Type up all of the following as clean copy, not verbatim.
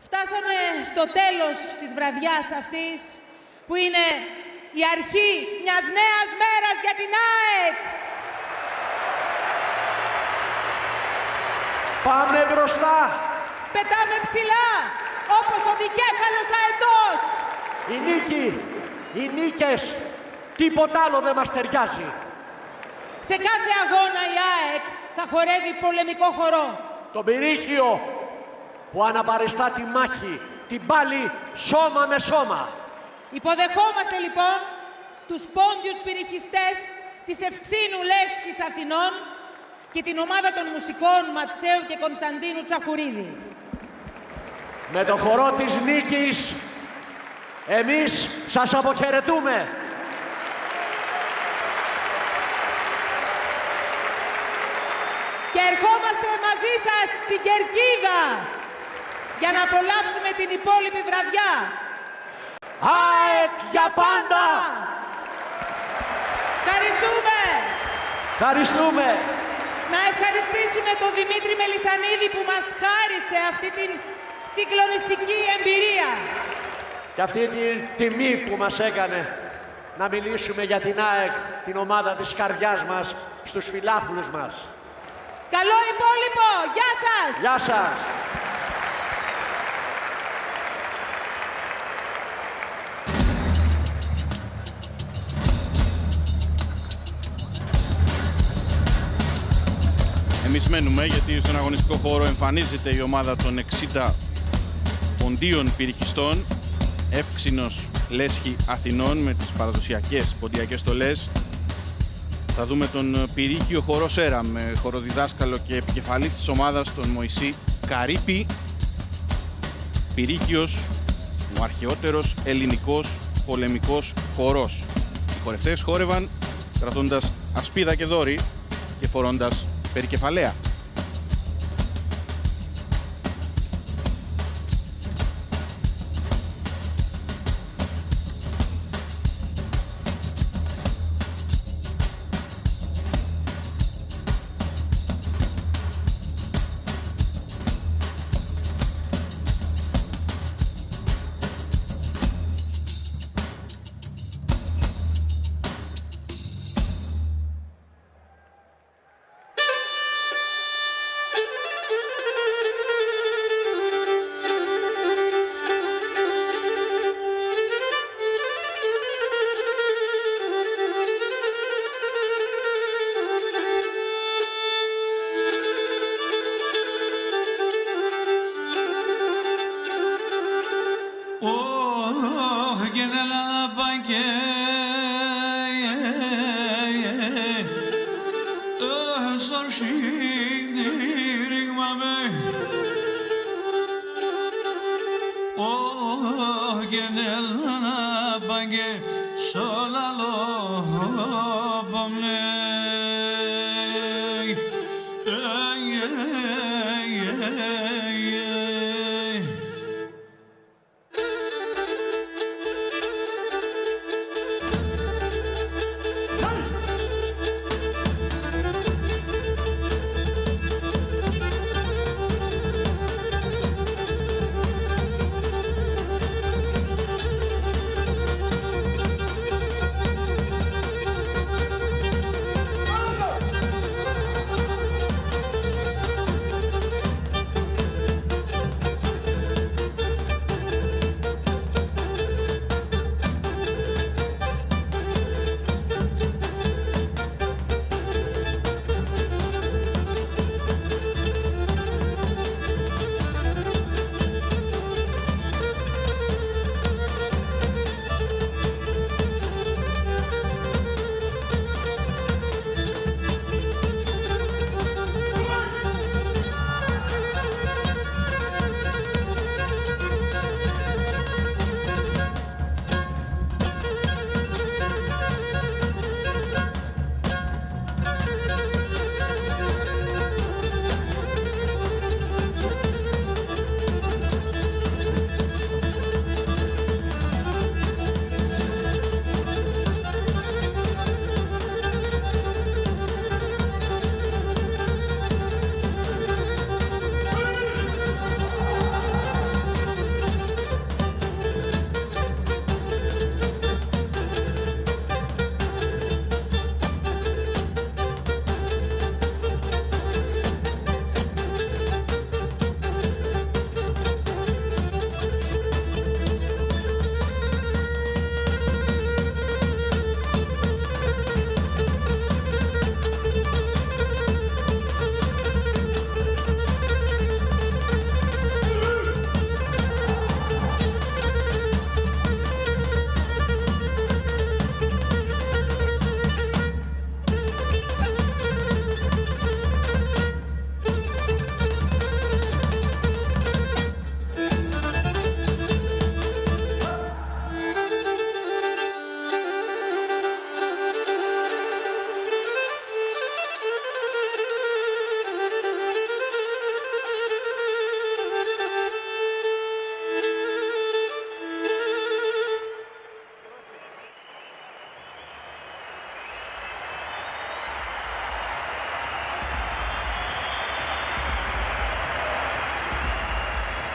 Φτάσαμε στο τέλος της βραδιάς αυτής, που είναι η αρχή μιας νέας μέρας για την ΑΕΚ. Πάμε μπροστά. Πετάμε ψηλά, όπως ο δικέφαλος αετός. Η νίκη, οι νίκες, τίποτα άλλο δεν μας ταιριάζει. Σε κάθε αγώνα η ΑΕΚ θα χορεύει πολεμικό χορό. Το πυρίχιο που αναπαριστά τη μάχη, την πάλι σώμα με σώμα. Υποδεχόμαστε λοιπόν τους πόντιους πυρηχιστές της Ευξήνου Λέσχης Αθηνών και την ομάδα των μουσικών Ματθαίου και Κωνσταντίνου Τσαχουρίδη. Με το χορό της νίκης, εμείς σας αποχαιρετούμε. Και ερχόμαστε μαζί σας στην Κερκίδα για να απολαύσουμε την υπόλοιπη βραδιά. ΑΕΚ για πάντα! Ευχαριστούμε! Ευχαριστούμε! Να ευχαριστήσουμε τον Δημήτρη Μελισσανίδη που μας χάρισε αυτή την συγκλονιστική εμπειρία. Και αυτή την τιμή που μας έκανε να μιλήσουμε για την ΑΕΚ, την ομάδα της καρδιάς μας, στους φιλάθλους μας. Καλό υπόλοιπο! Γεια σας! Γεια σας! Εμείς μένουμε γιατί στον αγωνιστικό χώρο εμφανίζεται η ομάδα των 60 ποντίων πυρηχιστών, Εύξηνος Λέσχη Αθηνών με τις παραδοσιακές ποντιακές στολές. Θα δούμε τον πυρήχιο χορό Σέρα με χοροδιδάσκαλο και επικεφαλής της ομάδας τον Μωυσή Καρύπη. Πυρήχιος, ο αρχαιότερος ελληνικός πολεμικός χορός. Οι χορευτές χόρευαν κρατώντας ασπίδα και δόρυ και φορώντας περικεφαλαία.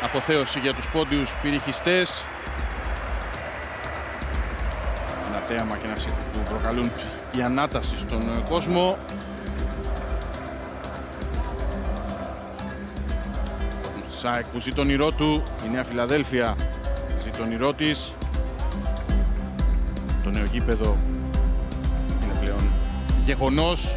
αποθέωση για τους πόντιους πυρηχιστές. Ένα θέαμα και ένα σύγκρουση που προκαλούν ψυχική ανάταση στον κόσμο. ΣΑΕΚ που ζει το όνειρό του, η Νέα Φιλαδέλφια ζει το όνειρό της. Το νέο γήπεδο είναι πλέον γεγονός.